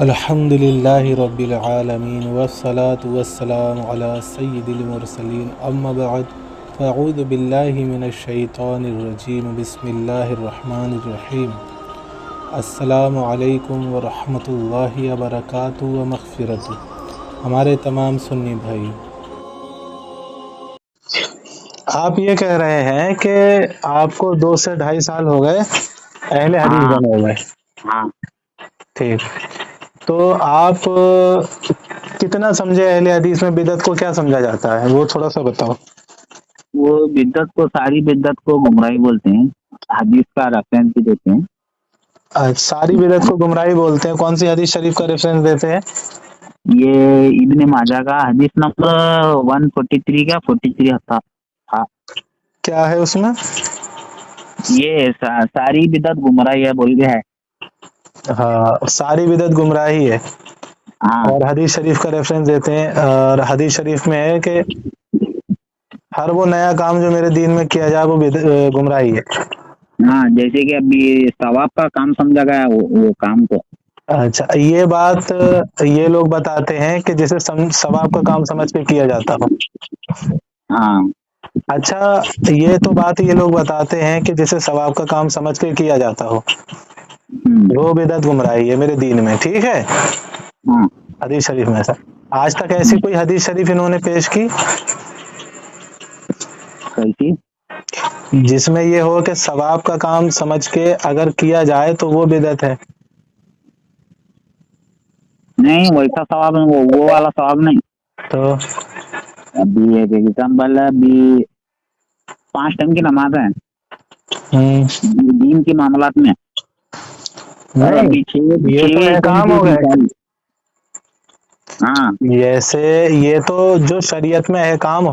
الحمد للہ رب العالمین والصلاة والسلام علی سید المرسلین اما بعد فاعوذ باللہ من الشیطان الرجیم بسم اللہ الرحمن الرحیم السلام علیکم ورحمۃ اللہ وبرکاتہ و مغفرتہ۔ ہمارے تمام سنی بھائی، آپ یہ کہہ رہے ہیں کہ آپ کو 2 سے 2.5 سال ہو گئے اہل حدیث ہاں بنے ہوئے، ہاں ٹھیک؟ تو آپ کتنا سمجھے اہل حدیث میں بدعت کو کیا سمجھا جاتا ہے، وہ تھوڑا سا بتاؤ۔ وہ بدعت کو، ساری بدعت کو گمراہی بولتے ہیں، حدیث کا ریفرنس بھی دیتے ہیں۔ ساری بدعت کو گمراہی بولتے ہیں، کون سی حدیث شریف کا ریفرنس دیتے ہیں؟ یہ ابن ماجہ کا حدیث نمبر 143 کا 43 تھا۔ ہاں، کیا ہے اس میں؟ یہ ساری بدعت گمراہی ہے بول کے ہے۔ ہاں، ساری بدعت گمراہی ہے، ہاں اور حدیث شریف کا ریفرنس دیتے ہیں، اور حدیث شریف میں ہے کہ ہر وہ نیا کام جو میرے دین میں کیا جائے وہ گمراہی ہے۔ ہاں، جیسے کہ ابھی ثواب کا کام سمجھا گیا وہ کام کو۔ اچھا، یہ بات یہ لوگ بتاتے ہیں کہ جسے ثواب کا کام سمجھ کے کیا جاتا ہو۔ ہاں اچھا، یہ تو بات یہ لوگ بتاتے ہیں کہ جسے ثواب کا کام سمجھ کے کیا جاتا ہو وہ بدعت گمراہی ہے میرے دین میں، ٹھیک ہے؟ ہاں حدیث شریف میں ایسا آج تک ایسی کوئی حدیث شریف انہوں نے پیش کی کیسی؟ جس میں یہ ہو کہ ثواب کا کام سمجھ کے اگر کیا جائے تو وہ بدعت ہے؟ نہیں، ویسا ثواب نہیں، وہ والا ثواب نہیں۔ تو ابھی ایک ایگزامپل ہے، ابھی 5 ٹائم کی نماز ہے دین کے معاملات میں، اور نہیں، ابھی یہ تو چھ ٹائم احکام کی ہو گئے۔ نکالی۔ ہاں جیسے یہ تو جو شریعت میں احکام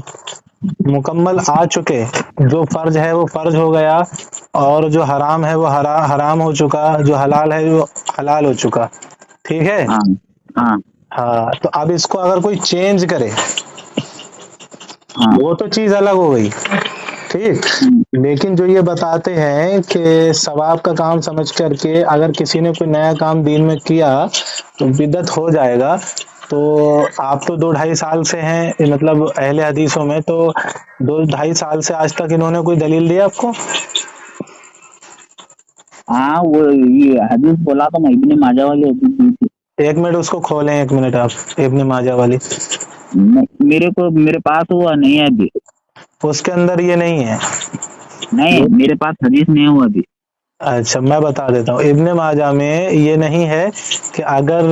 مکمل آ چکے، جو فرض ہے وہ فرض ہو گیا، اور جو حرام ہے وہ حرام ہو چکا، جو حلال ہے وہ حلال ہو چکا، ٹھیک ہے؟ ہاں ہاں ہاں، تو اب اس کو اگر کوئی چینج کرے ہاں وہ تو چیز الگ ہو گئی، ٹھیک؟ لیکن جو یہ بتاتے ہیں کہ ثواب کا کام سمجھ کر کے اگر کسی نے کوئی نیا کام دین میں کیا تو بدعت ہو جائے گا، تو آپ تو 2-2.5 سال سے ہیں مطلب اہل حدیثوں میں، تو 2-2.5 سال سے آج تک انہوں نے کوئی دلیل دیا آپ کو؟ ہاں، وہ یہ حدیث بولا تو میں ابن ماجہ والی حدیث دی تھی۔ 1 منٹ اس کو کھولیں، 1 منٹ آپ ابن ماجہ والی، میرے پاس ہوا نہیں ہے ابھی، اس کے اندر یہ نہیں ہے؟ نہیں میرے پاس حدیث نہیں ہوا ابھی۔ اچھا، میں بتا دیتا ہوں، ابن ماجہ میں یہ نہیں ہے کہ اگر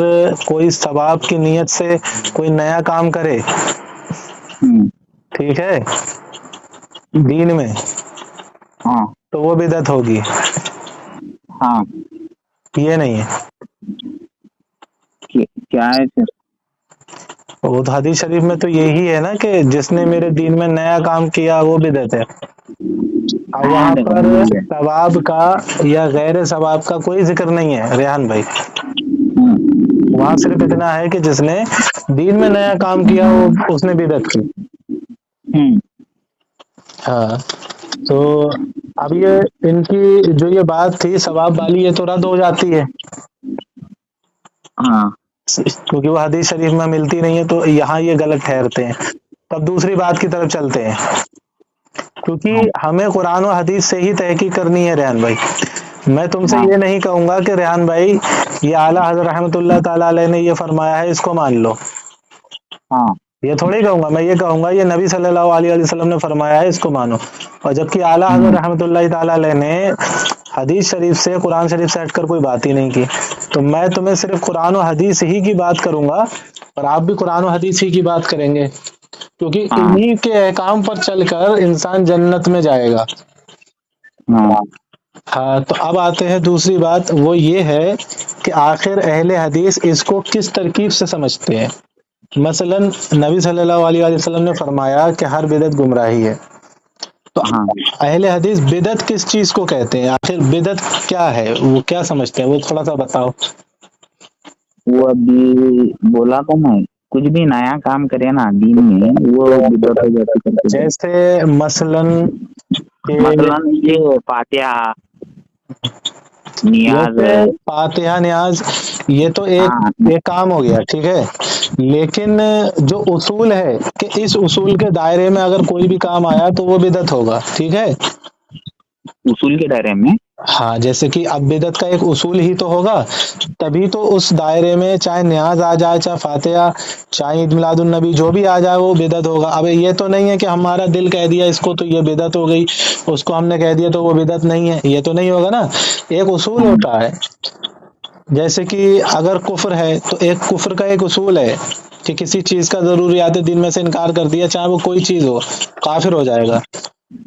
کوئی ثواب کی نیت سے کوئی نیا کام کرے، ٹھیک ہے، دین میں، ہاں تو وہ بدعت ہوگی، ہاں، یہ نہیں ہے۔ کیا ہے پھر؟ وہ تو حدیث شریف میں تو یہی ہے نا کہ جس نے میرے دین میں نیا کام کیا وہ بدعت ہے۔ اب ہاں وہاں دیکھو پر یہ ہے۔ ثواب کا یا غیر ثواب کا کوئی ذکر نہیں ہے ریحان بھائی، وہاں صرف اتنا ہے کہ جس نے دین میں نیا کام کیا وہ اس نے بدعت کی۔ ہاں، تو اب یہ ان کی جو یہ بات تھی ثواب والی، یہ تو رد ہو جاتی ہے ہاں کیونکہ وہ حدیث شریف میں ملتی نہیں ہے، تو یہاں یہ غلط ٹھہرتے ہیں۔ تب دوسری بات کی طرف چلتے ہیں، کیونکہ ہمیں قرآن و حدیث سے ہی تحقیق کرنی ہے ریحان بھائی۔ میں تم سے ہاں یہ نہیں کہوں گا کہ ریحان بھائی یہ اعلیٰ حضرت رحمۃ اللہ تعالیٰ علیہ نے یہ فرمایا ہے اس کو مان لو، ہاں یہ تھوڑی کہوں گا، میں یہ کہوں گا یہ نبی صلی اللہ علیہ وسلم نے فرمایا ہے اس کو مانو، اور جبکہ اعلیٰ حضرت رحمۃ اللہ تعالیٰ علیہ نے حدیث شریف سے قرآن شریف سے ہٹ کر کوئی بات ہی نہیں کی، تو میں تمہیں صرف قرآن و حدیث ہی کی بات کروں گا، اور آپ بھی قرآن و حدیث ہی کی بات کریں گے، کیونکہ ہاں انہی کے احکام پر چل کر انسان جنت میں جائے گا۔ ہاں ہاں، تو اب آتے ہیں دوسری بات، وہ یہ ہے کہ آخر اہل حدیث اس کو کس ترکیب سے سمجھتے ہیں۔ مثلا نبی صلی اللہ علیہ وسلم نے فرمایا کہ ہر بدعت گمراہی ہے، تو ہاں، اہل حدیث بدعت کس چیز کو کہتے ہیں، آخر بدعت کیا ہے، وہ کیا سمجھتے ہیں، وہ تھوڑا سا بتاؤ۔ وہ ابھی بولا تو میں، کچھ بھی نیا کام کرے نا دین میں وہ بدعت ہو جاتی ہے۔ جیسے مثلا کہ مثلاً یہ فاتحہ، نیاز جیسے فاتحہ نیاز یہ تو ایک کام ہو گیا، ٹھیک ہے، لیکن جو اصول ہے کہ اس اصول کے دائرے میں اگر کوئی بھی کام آیا تو وہ بدعت ہوگا، ٹھیک ہے۔ اصول کے دائرے میں، ہاں، جیسے کہ اب بدعت کا ایک اصول ہی تو ہوگا، تبھی تو اس دائرے میں چاہے نیاز آ جائے، چاہے فاتحہ، چاہے عید میلاد النبی، جو بھی آ جائے وہ بدعت ہوگا۔ اب یہ تو نہیں ہے کہ ہمارا دل کہہ دیا اس کو تو یہ بدعت ہو گئی، اس کو ہم نے کہہ دیا تو وہ بدعت نہیں ہے، یہ تو نہیں ہوگا نا۔ ایک اصول ہوتا ہے، جیسے کہ اگر کفر ہے تو ایک کفر کا ایک اصول ہے کہ کسی چیز کا ضروریات دین میں سے انکار کر دیا، چاہے وہ کوئی چیز ہو، کافر ہو جائے گا۔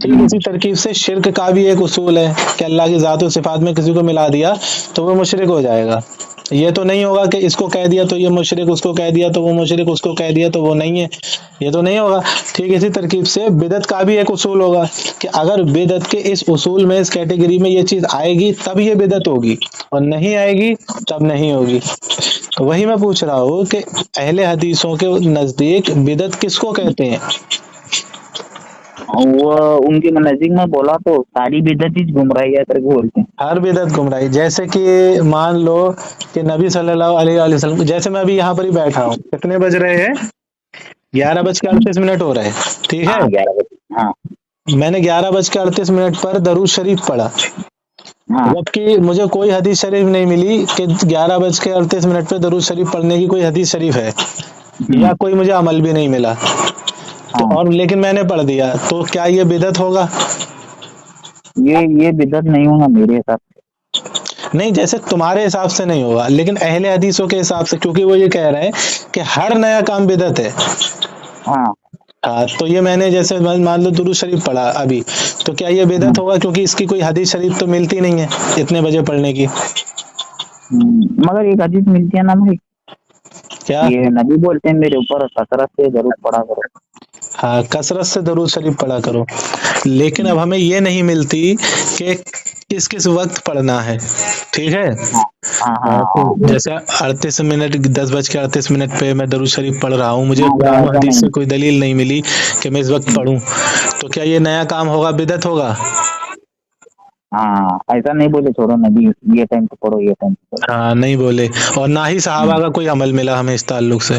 ٹھیک اسی ترکیب سے شرک کا بھی ایک اصول ہے کہ اللہ کی ذات و صفات میں کسی کو ملا دیا تو وہ مشرک ہو جائے گا۔ یہ تو نہیں ہوگا کہ اس کو کہہ دیا تو یہ مشرک، اس کو کہہ دیا تو وہ مشرک، اس کو کہہ دیا تو وہ نہیں ہے، یہ تو نہیں ہوگا۔ ٹھیک اسی ترکیب سے بدعت کا بھی ایک اصول ہوگا کہ اگر بدعت کے اس اصول میں، اس کیٹیگری میں یہ چیز آئے گی تب یہ بدعت ہوگی، اور نہیں آئے گی تب نہیں ہوگی۔ وہی میں پوچھ رہا ہوں کہ اہل حدیثوں کے نزدیک بدعت کس کو کہتے ہیں؟ وہ ان کے نزدیک میں بولا تو ساری بدعت ہی گمراہی ہے کر کے بولتے ہیں۔ ہر بدعت گمراہی، جیسے کہ مان لو کہ نبی صلی اللہ علیہ وآلہ وسلم، جیسے میں ابھی یہاں پر ہی بیٹھا ہوں، کتنے بج رہے ہیں؟ 11:38 ہو رہے ہیں، ٹھیک ہے۔ 11 بجے، ہاں میں نے 11:38 پر درود شریف پڑھا، ہاں جبکہ مجھے کوئی حدیث شریف نہیں ملی کہ 11:38 پہ درود شریف پڑھنے کی کوئی حدیث شریف ہے، یا کوئی مجھے عمل بھی نہیں ملا تو، اور لیکن میں نے پڑھ دیا، تو کیا یہ بدعت ہوگا؟ یہ بدعت نہیں ہوگا میرے حساب سے۔ نہیں، جیسے تمہارے حساب سے نہیں ہوگا، لیکن اہل حدیثوں کے حساب سے، کیونکہ وہ یہ کہہ رہے ہیں کہ ہر نیا کام بدعت ہے۔ ہاں ہاں، تو یہ میں نے جیسے مان لو درود شریف پڑھا ابھی، تو کیا یہ بدعت ہوگا؟ کیونکہ اس کی کوئی حدیث شریف تو ملتی نہیں ہے اتنے بجے پڑھنے کی۔ مگر ایک حدیث ملتی ہے نا بھائی، کیا؟ یہ نبی بولتے ہیں میرے اوپر کثرت سے درود پڑھا کرو۔ ہاں، کثرت سے درود شریف پڑھا کرو، لیکن اب ہمیں یہ نہیں ملتی کہ کس کس وقت پڑھنا ہے، ٹھیک ہے۔ جیسے 38 منٹ، 10:38 پہ میں درود شریف پڑھ رہا ہوں، مجھے قرآن و حدیث سے کوئی دلیل نہیں ملی کہ میں اس وقت پڑھوں، تو کیا یہ نیا کام ہوگا، بدعت ہوگا؟ ہاں، ایسا نہیں بولے چھوڑو نبی یہ ٹائم پہ پڑھو، یہ ٹائم پہ پڑھو۔ ہاں، نہیں بولے، اور نہ ہی صحابہ کا کوئی عمل ملا ہمیں اس تعلق سے،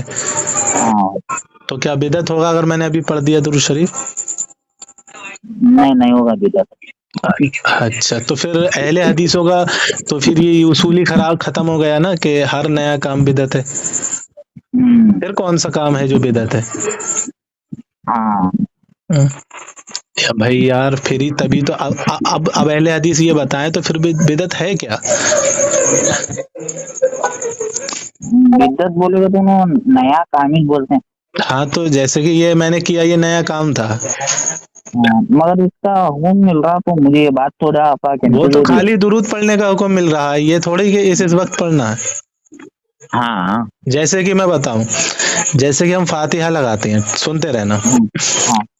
تو کیا بدعت ہوگا اگر میں نے ابھی پڑھ دیا درود شریف؟ نہیں ہوگا بدعت۔ اچھا، تو پھر اہل حدیثوں کا تو پھر یہ اصول ہی خراب ختم ہو گیا نا کہ ہر نیا کام بدعت ہے۔ پھر کون سا کام ہے جو بدعت ہے؟ بھائی یار، پھر ہی تبھی تو اب اہل حدیث یہ بتائیں تو پھر بدعت ہے کیا؟ بدعت بولے گا تو نیا کام ہی بولتے ہیں۔ ہاں، تو جیسے کہ یہ میں نے کیا، یہ نیا کام تھا، مگر اس کا حکم مل رہا تو مجھے یہ بات تھوڑا وہ تو خالی درود پڑھنے کا حکم مل رہا ہے، یہ تھوڑی کہ اس وقت پڑھنا ہے۔ ہاں، جیسے کہ میں بتاؤں، جیسے کہ ہم فاتحہ لگاتے ہیں، سنتے رہنا،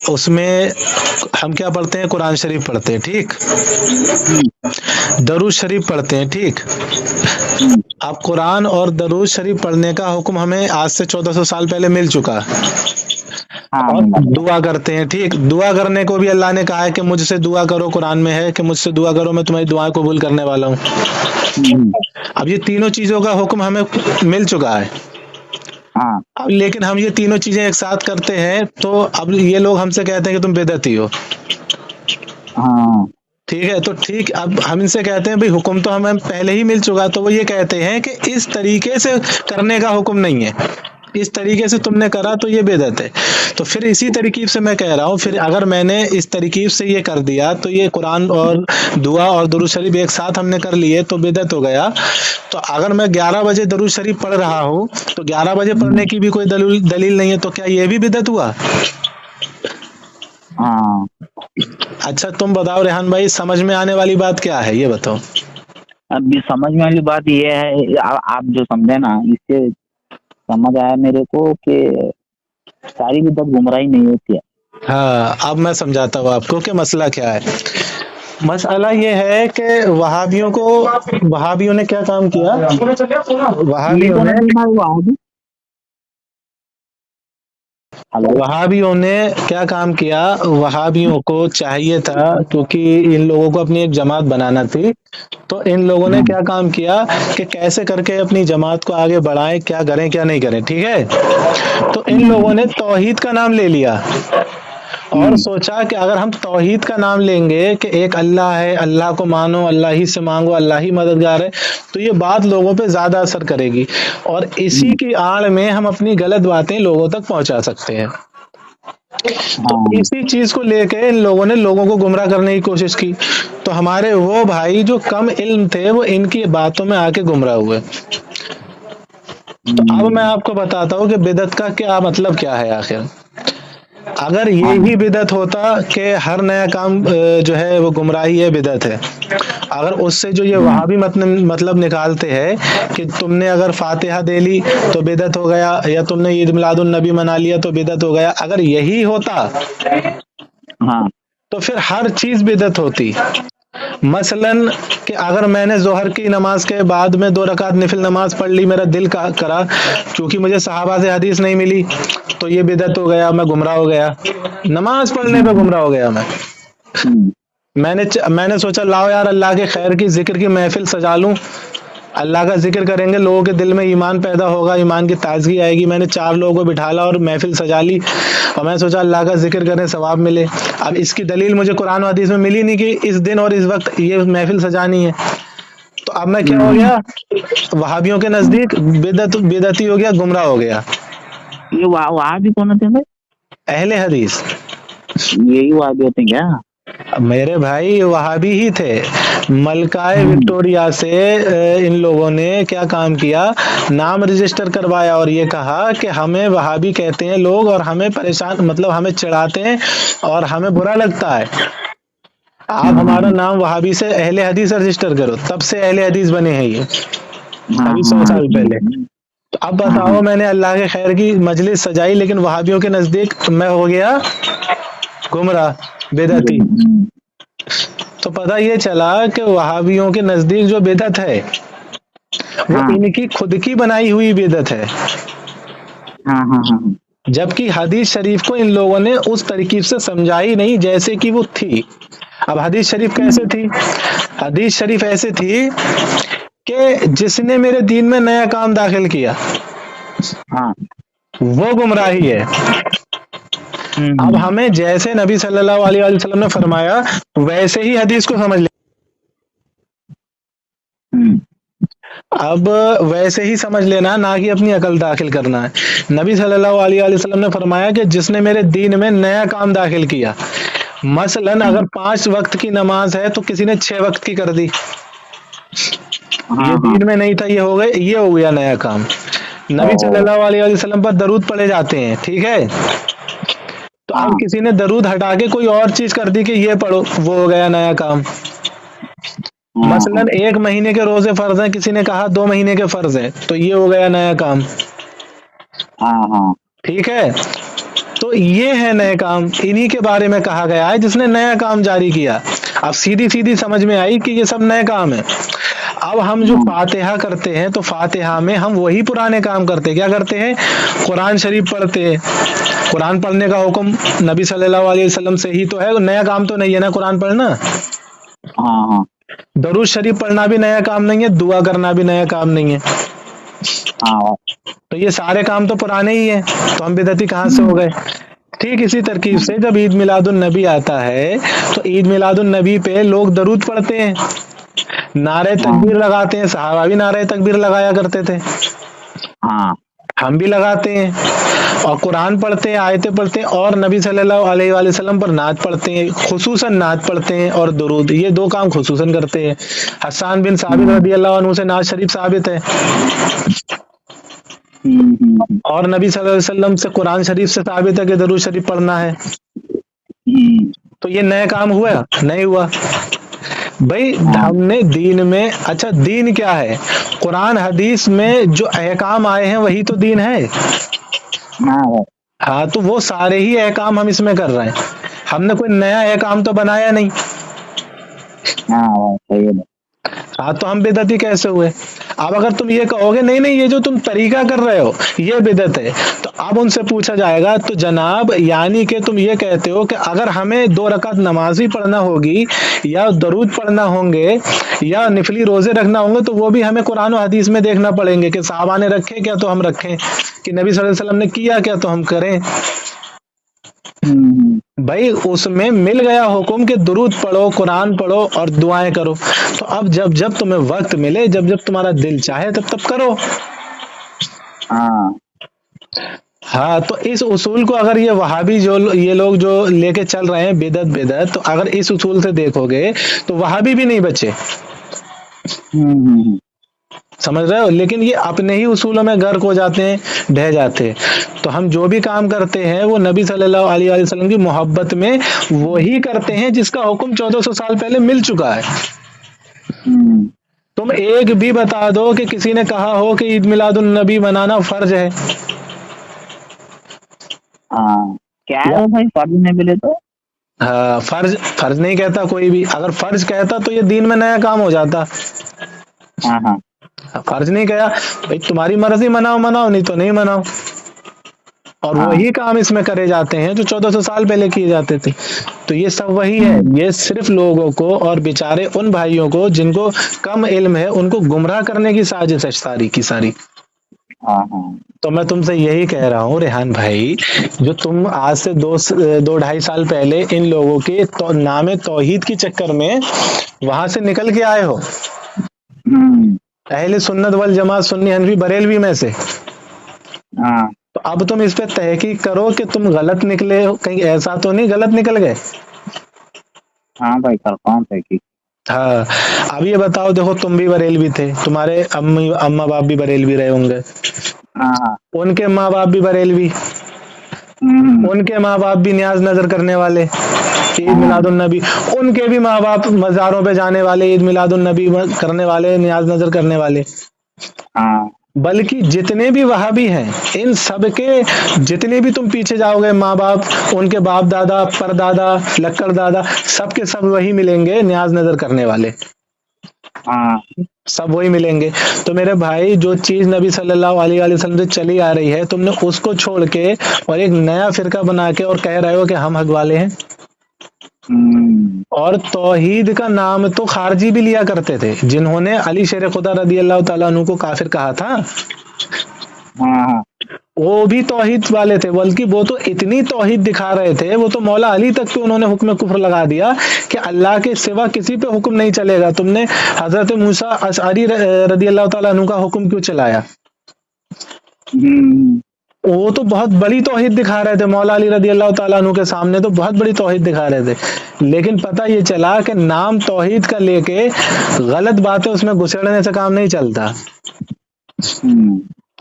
اس میں ہم کیا پڑھتے ہیں؟ قرآن شریف پڑھتے ہیں، ٹھیک، درود شریف پڑھتے ہیں، ٹھیک۔ اب قرآن اور درود شریف پڑھنے کا حکم ہمیں آج سے 1400 سال پہلے مل چکا، اور دعا کرتے ہیں، ٹھیک، دعا کرنے کو بھی اللہ نے کہا ہے کہ مجھ سے دعا کرو، قرآن میں ہے کہ مجھ سے دعا کرو، میں تمہاری دعائیں قبول کرنے والا ہوں۔ اب یہ تینوں چیزوں کا حکم ہمیں مل چکا ہے، اب لیکن ہم یہ تینوں چیزیں ایک ساتھ کرتے ہیں، تو اب یہ لوگ ہم سے کہتے ہیں کہ تم بدعتی ہو، ٹھیک ہے۔ تو ٹھیک، اب ہم ان سے کہتے ہیں بھئی حکم تو ہمیں پہلے ہی مل چکا، تو وہ یہ کہتے ہیں کہ اس طریقے سے کرنے کا حکم نہیں ہے، اس طریقے سے تم نے کرا تو یہ بدعت ہے۔ تو پھر اسی ترکیب سے میں کہہ رہا ہوں، پھر اگر میں نے اس ترکیب سے یہ کر دیا تو یہ قرآن اور دعا اور درود شریف ایک ساتھ ہم نے کر لیے تو بدعت ہو گیا۔ تو اگر میں 11 بجے درود شریف پڑھ رہا ہوں تو 11 بجے پڑھنے کی بھی کوئی دلیل نہیں ہے، تو کیا یہ بھی بدعت ہوا؟ اچھا، تم بتاؤ ریحان بھائی، سمجھ میں آنے والی بات کیا ہے، یہ بتاؤ۔ اب سمجھ میں والی بات یہ ہے، آپ جو سمجھے نا، اس سے سمجھ آیا میرے کو کہ ساری بدعت گمراہی نہیں ہوتی ہے۔ ہاں، اب میں سمجھاتا ہوں آپ کو کہ مسئلہ کیا ہے۔ مسئلہ یہ ہے کہ وہابیوں نے کیا کام کیا، وہابیوں نے کیا کام کیا؟ وہابیوں کو چاہیے تھا، کیونکہ ان لوگوں کو اپنی ایک جماعت بنانا تھی، تو ان لوگوں نے کیا کام کیا کہ کیسے کر کے اپنی جماعت کو آگے بڑھائیں، کیا کریں کیا نہیں کریں، ٹھیک ہے؟ تو ان لوگوں نے توحید کا نام لے لیا اور سوچا کہ اگر ہم توحید کا نام لیں گے کہ ایک اللہ ہے، اللہ کو مانو، اللہ ہی سے مانگو، اللہ ہی مددگار ہے، تو یہ بات لوگوں پہ زیادہ اثر کرے گی اور اسی کی آڑ میں ہم اپنی غلط باتیں لوگوں تک پہنچا سکتے ہیں۔ تو اسی چیز کو لے کے ان لوگوں نے لوگوں کو گمراہ کرنے کی کوشش کی، تو ہمارے وہ بھائی جو کم علم تھے وہ ان کی باتوں میں آ کے گمراہ ہوئے۔ تو اب میں آپ کو بتاتا ہوں کہ بدعت کا کیا مطلب کیا ہے آخر۔ اگر یہی بدعت ہوتا کہ ہر نیا کام جو ہے وہ گمراہی ہے، بدعت ہے، اگر اس سے جو یہ وہابی مطلب نکالتے ہیں کہ تم نے اگر فاتحہ دے لی تو بدعت ہو گیا، یا تم نے عید میلاد النبی منا لیا تو بدعت ہو گیا، اگر یہی ہوتا تو پھر ہر چیز بدعت ہوتی۔ مثلاً کہ اگر میں نے ظہر کی نماز کے بعد میں 2 رکعت نفل نماز پڑھ لی، میرا دل کرا، کیونکہ مجھے صحابہ سے حدیث نہیں ملی تو یہ بدعت ہو گیا، میں گمراہ ہو گیا، نماز پڑھنے پہ گمراہ ہو گیا۔ میں نے سوچا لاؤ یار اللہ کے خیر کی ذکر کی محفل سجا لوں، اللہ کا ذکر کریں گے، لوگوں کے دل میں ایمان پیدا ہوگا، ایمان کی تازگی آئے گی۔ میں نے 4 لوگوں کو بٹھالا اور محفل سجا لی اور میں سوچا اللہ کا ذکر کریں، ثواب ملے۔ اب اس کی دلیل مجھے قرآن و حدیث میں ملی نہیں کہ اس دن اور اس وقت یہ محفل سجانی ہے، تو اب میں کیا ہو گیا؟ وہابیوں کے نزدیک بدعتی ہو گیا، گمراہ ہو گیا۔ یہ وہابی کون تھے بھائی؟ اہل حدیث۔ یہی وہابی ہوتے ہیں کیا؟ میرے بھائی وہابی ہی تھے۔ ملکہ وکٹوریا سے ان لوگوں نے کیا کام کیا؟ نام رجسٹر کروایا اور یہ کہا کہ ہمیں وہابی کہتے ہیں لوگ اور ہمیں پریشان، مطلب ہمیں چڑھاتے ہیں اور ہمیں برا لگتا ہے، آپ ہمارا نام وہابی سے اہل حدیث رجسٹر کرو۔ تب سے اہل حدیث بنے ہیں یہ، ابھی 100 سال پہلے۔ تو اب بتاؤ، میں نے اللہ کے خیر کی مجلس سجائی لیکن وہابیوں کے نزدیک میں ہو گیا گمراہ، بدعتی۔ تو پتہ یہ چلا کہ وہابیوں کے نزدیک جو بدعت ہے وہ ان کی خود کی بنائی ہوئی بدعت ہے، جبکہ حدیث شریف کو ان لوگوں نے اس ترکیب سے سمجھائی نہیں جیسے کہ وہ تھی۔ اب حدیث شریف کیسے تھی؟ حدیث شریف ایسے تھی کہ جس نے میرے دین میں نیا کام داخل کیا وہ گمراہی ہے۔ اب ہمیں جیسے نبی صلی اللہ علیہ وسلم نے فرمایا ویسے ہی حدیث کو سمجھ لیں، اب ویسے ہی سمجھ لینا، نہ کہ اپنی عقل داخل کرنا ہے۔ نبی صلی اللہ علیہ وسلم نے فرمایا کہ جس نے میرے دین میں نیا کام داخل کیا، مثلاً اگر 5 وقت کی نماز ہے تو کسی نے 6 وقت کی کر دی، یہ دین میں نہیں تھا، یہ ہو گیا نیا کام۔ نبی صلی اللہ علیہ وسلم پر درود پڑھے جاتے ہیں، ٹھیک ہے؟ تو اب کسی نے درود ہٹا کے کوئی اور چیز کر دی کہ یہ پڑھو، وہ ہو گیا نیا کام۔ مثلاً 1 مہینے کے روزے فرض ہیں، کسی نے کہا 2 مہینے کے فرض ہیں، تو یہ ہو گیا نیا کام، ٹھیک ہے؟ تو یہ ہے نئے کام، انہی کے بارے میں کہا گیا ہے جس نے نیا کام جاری کیا۔ اب سیدھی سمجھ میں آئی کہ یہ سب نئے کام ہیں۔ اب ہم جو فاتحہ کرتے ہیں تو فاتحہ میں ہم وہی پرانے کام کرتے ہیں۔ کیا کرتے ہیں؟ قرآن شریف پڑھتے ہیں، قرآن پڑھنے کا حکم نبی صلی اللہ علیہ وسلم سے ہی تو ہے، نیا کام تو نہیں ہے نا قرآن پڑھنا۔ درود شریف پڑھنا بھی نیا کام نہیں ہے، دعا کرنا بھی نیا کام نہیں ہے، تو یہ سارے کام تو پرانے ہی ہیں، تو ہم بدعتی کہاں سے ہو گئے؟ ٹھیک اسی ترکیب سے جب عید میلاد النبی آتا ہے تو عید میلاد النبی پہ لوگ درود پڑھتے ہیں، نعرہ تکبیر لگاتے ہیں، صحابہ بھی نعرہ تکبیر لگایا کرتے تھے، ہم بھی لگاتے ہیں، اور قرآن پڑھتے ہیں، آیتیں پڑھتے ہیں، اور نبی صلی اللہ علیہ وآلہ وسلم پر نعت پڑھتے ہیں، خصوصاً نعت پڑھتے ہیں اور درود، یہ 2 کام خصوصاً کرتے ہیں۔ حسان بن ثابت رضی اللہ عنہ سے نعت شریف ثابت ہے، اور نبی صلی اللہ علیہ وسلم سے قرآن شریف سے ثابت ہے کہ درود شریف پڑھنا ہے، تو یہ نیا کام ہوا؟ نہیں ہوا بھائی۔ ہم نے دین میں، اچھا دین کیا ہے؟ قرآن حدیث میں جو احکام آئے ہیں وہی تو دین ہے، ہاں، تو وہ سارے ہی احکام ہم اس میں کر رہے ہیں، ہم نے کوئی نیا احکام تو بنایا نہیں۔ ہاں تو ہم بدعتی کیسے ہوئے؟ اب اگر تم یہ کہو گے نہیں نہیں یہ جو تم طریقہ کر رہے ہو یہ بدعت ہے، تو اب ان سے پوچھا جائے گا تو جناب یعنی کہ تم یہ کہتے ہو کہ اگر ہمیں 2 رکعت نماز ہی پڑھنا ہوگی یا درود پڑھنا ہوں گے یا نفلی روزے رکھنا ہوں گے تو وہ بھی ہمیں قرآن و حدیث میں دیکھنا پڑیں گے کہ صحابہ نے رکھے کیا تو ہم رکھیں، کہ نبی صلی اللہ علیہ وسلم نے کیا کیا تو ہم کریں۔ بھائی اس میں مل گیا حکم کہ درود پڑھو، قرآن پڑھو اور دعائیں کرو، تو اب جب جب تمہیں وقت ملے، جب جب تمہارا دل چاہے تب تب کرو۔ ہاں ہاں تو اس اصول کو اگر یہ وہابی جو یہ لوگ جو لے کے چل رہے ہیں بدعت بدعت، تو اگر اس اصول سے دیکھو گے تو وہابی بھی نہیں بچے، سمجھ رہے ہو؟ لیکن یہ اپنے ہی اصولوں میں غرق ہو جاتے ہیں، ڈھہ جاتے ہیں۔ تو ہم جو بھی کام کرتے ہیں وہ نبی صلی اللہ علیہ وآلہ وسلم کی محبت میں وہی کرتے ہیں جس کا حکم 1400 سال پہلے مل چکا ہے۔ تم ایک بھی بتا دو کہ کسی نے کہا ہو کہ عید میلاد النبی منانا فرض ہے؟ ہاں کیا ہے بھائی فرض نہیں ملے تو؟ ہاں فرض نہیں کہتا کوئی بھی، اگر فرض کہتا تو یہ دین میں نیا کام ہو جاتا۔ ہاں ہاں فرض نہیں کہا، بھائی تمہاری مرضی، مناؤ مناؤ نہیں تو نہیں مناؤ، اور وہی کام اس میں کرے جاتے ہیں جو 1400 سال پہلے کیے جاتے تھے۔ تو یہ سب وہی ہے، یہ صرف لوگوں کو اور بیچارے ان بھائیوں کو جن کو کم علم ہے ان کو گمراہ کرنے کی سازش ہے ساری کی ساری۔ ہاں ہاں تو میں تم سے یہی کہہ رہا ہوں ریحان بھائی، جو تم آج سے 2-2.5 سال پہلے ان لوگوں کے نام توحید کے چکر میں وہاں سے نکل کے آئے ہو، اہل سنت والجماعت سنی حنفی بریلوی میں سے، ہاں تو اب تم اس پہ تحقیق کرو کہ تم غلط نکلے ہو، کہیں ایسا تو نہیں غلط نکل گئے؟ ہاں بھائی کرتا ہوں تحقیق۔ ہاں اب یہ بتاؤ، دیکھو تم بھی بریلوی تھے، تمہارے اما باپ بھی بریلوی رہے ہوں گے، ہاں ان کے ماں باپ بھی بریلوی، ان کے ماں باپ بھی نیاز نظر کرنے والے، عید میلاد النبی، ان کے بھی ماں باپ مزاروں پہ جانے والے، عید میلاد النبی کرنے والے، نیاز نظر کرنے والے، ہاں بلکہ جتنے بھی وہابی ہیں ان سب کے جتنے بھی تم پیچھے جاؤ گے ماں باپ، ان کے باپ دادا، پردادا، لکڑ دادا، سب کے سب وہی ملیں گے نیاز نظر کرنے والے، ہاں سب وہی ملیں گے۔ تو میرے بھائی جو چیز نبی صلی اللہ علیہ وآلہ وسلم سے چلی آ رہی ہے تم نے اس کو چھوڑ کے اور ایک نیا فرقہ بنا کے اور کہہ رہے ہو کہ ہم حق والے ہیں، اور توحید کا نام تو خارجی بھی لیا کرتے تھے جنہوں نے علی شیر خدا رضی اللہ تعالیٰ عنہ کو کافر کہا تھا، ہاں وہ بھی توحید والے تھے، بلکہ وہ تو اتنی توحید دکھا رہے تھے، وہ تو مولا علی تک پہ انہوں نے حکم کفر لگا دیا کہ اللہ کے سوا کسی پہ حکم نہیں چلے گا، تم نے حضرت موسیٰ اشعری رضی اللہ تعالیٰ عنہ کا حکم کیوں چلایا؟ وہ تو بہت بڑی توحید دکھا رہے تھے، مولا علی رضی اللہ تعالیٰ عنہ کے سامنے تو بہت بڑی توحید دکھا رہے تھے، لیکن پتہ یہ چلا کہ نام توحید کا لے کے غلط باتیں اس میں گھسیڑنے سے کام نہیں چلتا۔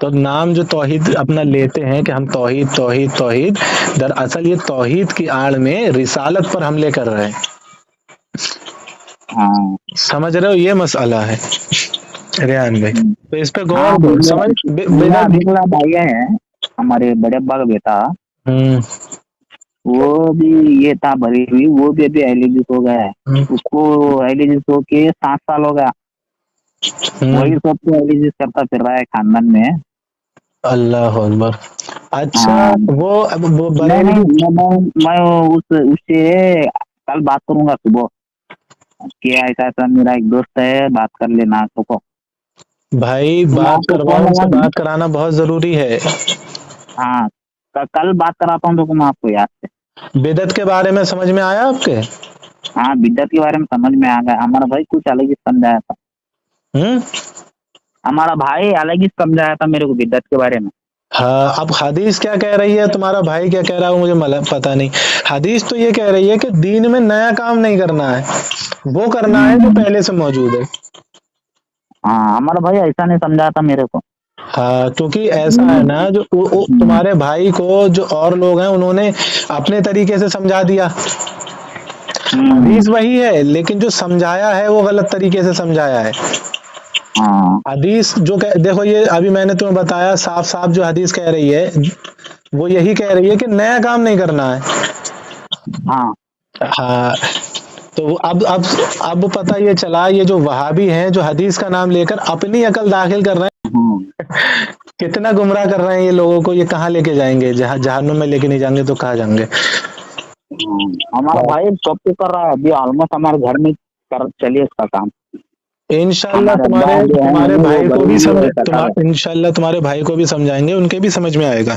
تو نام جو توحید اپنا لیتے ہیں کہ ہم توحید توحید توحید، دراصل یہ توحید کی آڑ میں رسالت پر حملے کر رہے ہیں، سمجھ رہے ہو؟ یہ مسئلہ ہے ریحان بھائی، تو اس پہ غور کرو۔ سمجھ بھائی ہے ہمارے بڑے ابا کا بیٹا، وہ بھی یہ تھا بھری ہوئی، وہ بھی ابھی ایلیجس ہو گیا ہے، اس کو ایلیجس ہو کے 7 سال ہو گیا، وہی سب کو ایلیجس کرتا پھر رہا ہے خاندان میں۔ اللہ اکبر۔ اچھا وہ میں اس سے کل بات کروں گا صبح، کیا ایسا ایسا میرا ایک دوست ہے، بات کر لینا کو بھائی، بات کرواؤ، ان سے بات کرانا بہت ضروری ہے۔ ہاں کل بات کراتا ہوں تو میں آپ کو یاد سے۔ بدعت کے بارے میں سمجھ میں آیا آپ کے؟ ہاں بدعت کے بارے میں سمجھ میں آ گیا، ہمارا بھائی کچھ الگ ہی سمجھایا تھا، ہمارا بھائی الگ ہی سمجھایا تھا میرے کو بدعت کے بارے میں۔ ہاں اب حدیث کیا کہہ رہی ہے، تمہارا بھائی کیا کہہ رہا ہے مجھے پتہ نہیں۔ حدیث تو یہ کہہ رہی ہے کہ دین میں نیا کام نہیں کرنا ہے، وہ کرنا ہے جو پہلے سے موجود ہے۔ ہاں ہمارا بھائی ایسا نہیں سمجھا تھا میرے کو۔ ہاں کیونکہ ایسا ہے نا، جو تمہارے بھائی کو جو اور لوگ ہیں انہوں نے اپنے طریقے سے سمجھا دیا، حدیث وہی ہے لیکن جو سمجھایا ہے وہ غلط طریقے سے سمجھایا ہے۔ حدیث جو دیکھو، یہ ابھی میں نے تمہیں بتایا صاف صاف، جو حدیث کہہ رہی ہے وہ یہی کہہ رہی ہے کہ نیا کام نہیں کرنا ہے۔ ہاں تو اب پتہ یہ چلا، یہ جو وہابی ہیں جو حدیث کا نام لے کر اپنی عقل داخل کر رہے ہیں، کتنا گمراہ کر رہے ہیں یہ لوگوں کو، یہ کہاں لے کے جائیں گے؟ جہاں جہنم میں لے کے نہیں جائیں گے تو کہاں جائیں گے؟ ہمارا بھائی سب کو کر رہا ہے ابھی، آلموسٹ ہمارے گھر میں چلیے اس کا کام انشاءاللہ ہمارے ابا جو تمہارے ہیں بھائی وہ کو بھی بڑی بڑی انشاءاللہ تمہارے بھائی کو بھی سمجھائیں گے، ان کے بھی سمجھ میں آئے گا۔